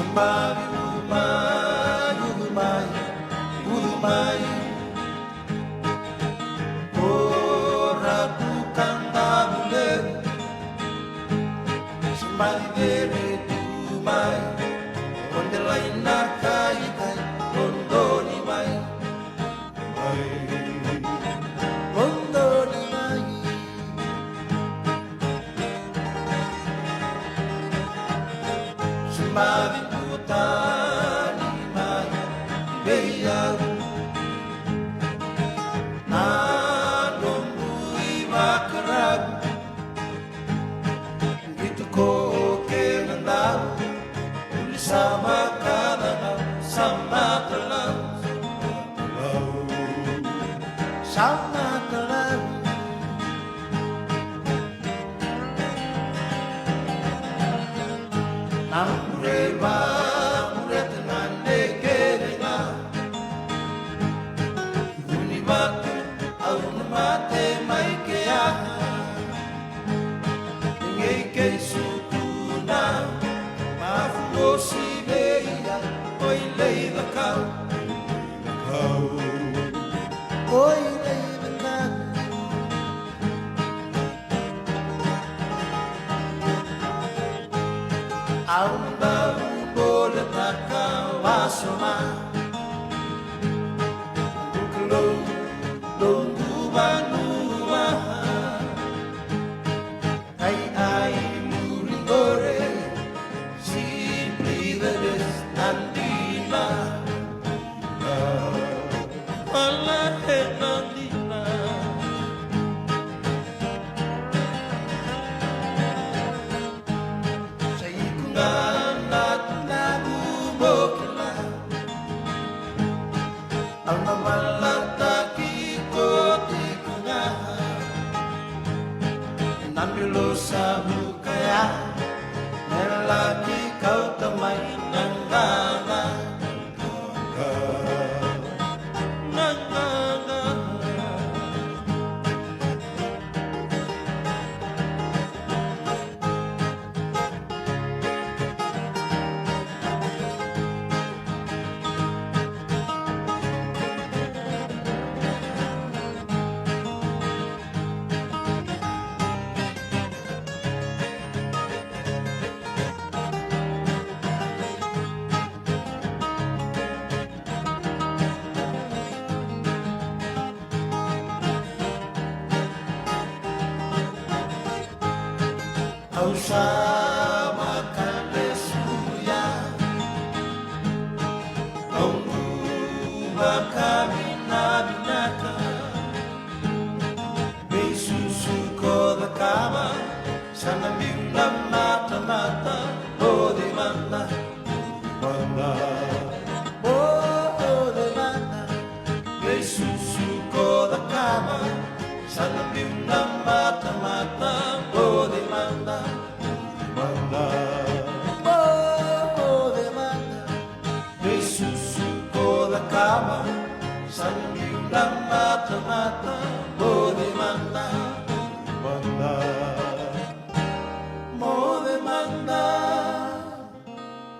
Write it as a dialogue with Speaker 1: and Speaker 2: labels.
Speaker 1: Somebody Udumai, ora bukan tabule, somebody Udumai, onde lain nakai kai, ondoni mai, ondoni mai. Somebody Udani mai, beia. Sama kalanau, sama telau, sama telau. Namureba, muretenan dekerena, unibatu, au mate mai kea, ngeke sukuna. Mafuosi beia, oi leida kau, oi leida kau. Au baru boleh takau asoma, buklo longu banua, ai muringore. Nambilosa hukaya, nelaki kau temai nanganga, nanganga. Outside.